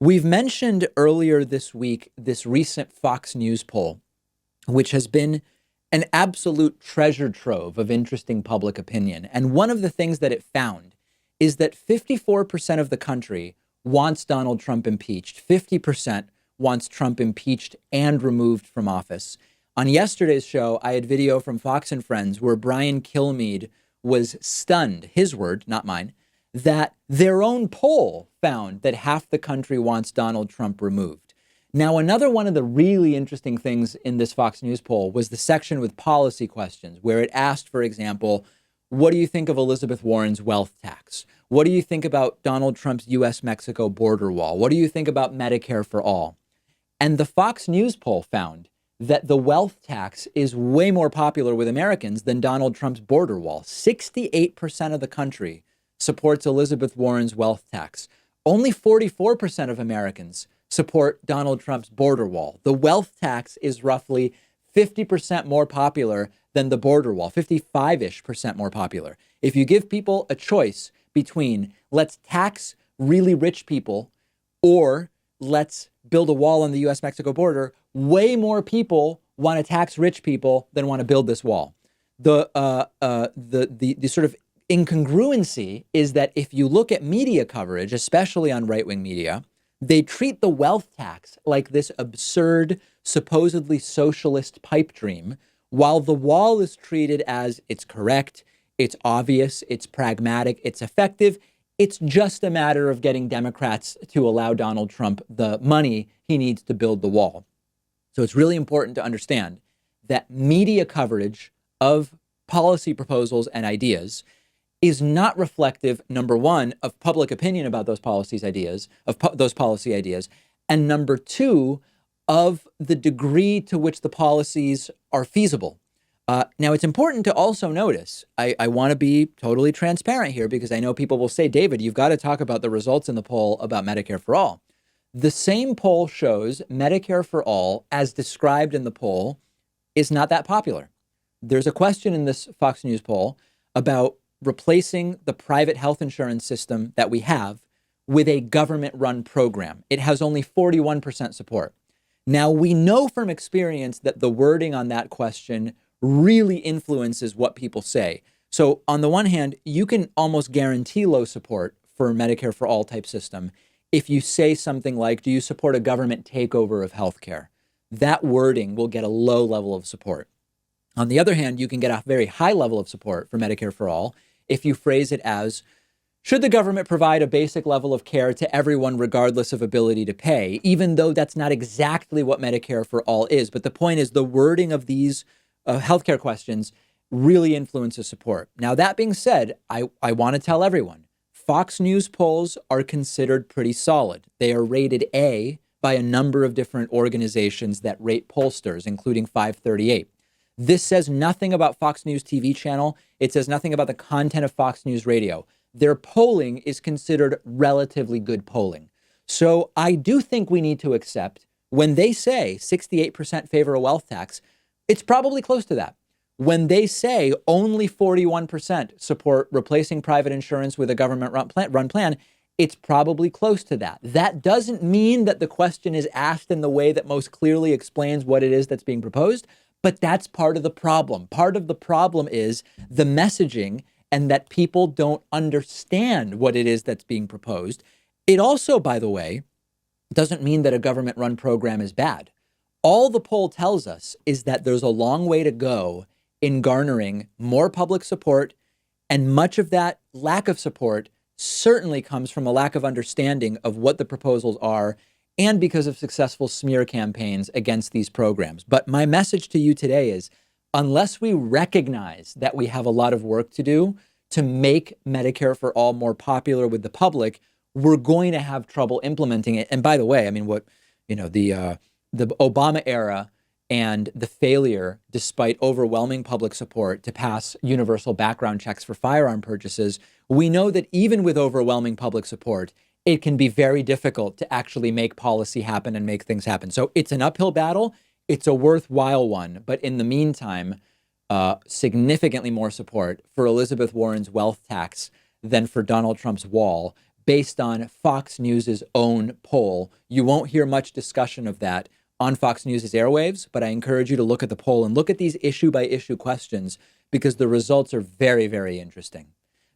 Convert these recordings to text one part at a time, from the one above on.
We've mentioned earlier this week this recent Fox News poll, which has been an absolute treasure trove of interesting public opinion. And one of the things that it found is that 54% of the country wants Donald Trump impeached. 50% wants Trump impeached and removed from office. On yesterday's show, I had video from Fox and Friends where Brian Kilmeade was stunned, his word, not mine, that their own poll found that half the country wants Donald Trump removed. Now, another one of the really interesting things in this Fox News poll was the section with policy questions, where it asked, for example, what do you think of Elizabeth Warren's wealth tax? What do you think about Donald Trump's U.S.-Mexico border wall? What do you think about Medicare for all? And the Fox News poll found that the wealth tax is way more popular with Americans than Donald Trump's border wall. 68% of the country supports Elizabeth Warren's wealth tax. Only 44% of Americans support Donald Trump's border wall. The wealth tax is roughly 50% more popular than the border wall, 55-ish% more popular. If you give people a choice between let's tax really rich people or let's build a wall on the U.S.-Mexico border, way more people want to tax rich people than want to build this wall. The sort of incongruency is that if you look at media coverage, especially on right-wing media, they treat the wealth tax like this absurd, supposedly socialist pipe dream, while the wall is treated as it's correct, it's obvious, it's pragmatic, it's effective. It's just a matter of getting Democrats to allow Donald Trump the money he needs to build the wall. So it's really important to understand that media coverage of policy proposals and ideas is not reflective, number one, of public opinion about those policy ideas, and number two, of the degree to which the policies are feasible. Now, it's important to also notice, I want to be totally transparent here because I know people will say, David, you've got to talk about the results in the poll about Medicare for all. The same poll shows Medicare for all, as described in the poll, is not that popular. There's a question in this Fox News poll about replacing the private health insurance system that we have with a government-run program. It has only 41% support. Now, we know from experience that the wording on that question really influences what people say. So on the one hand, you can almost guarantee low support for Medicare for all type system if you say something like, do you support a government takeover of healthcare? That wording will get a low level of support. On the other hand, you can get a very high level of support for Medicare for all if you phrase it as, should the government provide a basic level of care to everyone regardless of ability to pay, even though that's not exactly what Medicare for all is. But the point is the wording of these healthcare questions really influences support. Now, that being said, I want to tell everyone, Fox News polls are considered pretty solid. They are rated A by a number of different organizations that rate pollsters, including 538. This says nothing about Fox News TV channel. It says nothing about the content of Fox News radio. Their polling is considered relatively good polling. So I do think we need to accept when they say 68% favor a wealth tax, it's probably close to that. When they say only 41% support replacing private insurance with a government-run plan, it's probably close to that. That doesn't mean that the question is asked in the way that most clearly explains what it is that's being proposed, but that's part of the problem. Part of the problem is the messaging and that people don't understand what it is that's being proposed. It also, by the way, doesn't mean that a government-run program is bad. All the poll tells us is that there's a long way to go in garnering more public support, and much of that lack of support certainly comes from a lack of understanding of what the proposals are and because of successful smear campaigns against these programs. But my message to you today is, unless we recognize that we have a lot of work to do to make Medicare for all more popular with the public, we're going to have trouble implementing it. And by the way, I mean, the Obama era and the failure, despite overwhelming public support, to pass universal background checks for firearm purchases, we know that even with overwhelming public support, it can be very difficult to actually make policy happen and make things happen. So it's an uphill battle. It's a worthwhile one. But in the meantime, significantly more support for Elizabeth Warren's wealth tax than for Donald Trump's wall, based on Fox News's own poll. You won't hear much discussion of that on Fox News's airwaves, but I encourage you to look at the poll and look at these issue by issue questions because the results are very, very interesting.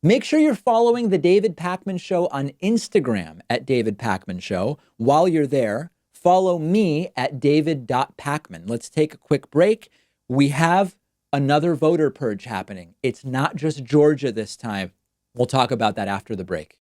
Make sure you're following the David Pakman Show on Instagram at David Pakman Show. While you're there, follow me at david.pakman. Let's take a quick break. We have another voter purge happening. It's not just Georgia this time. We'll talk about that after the break.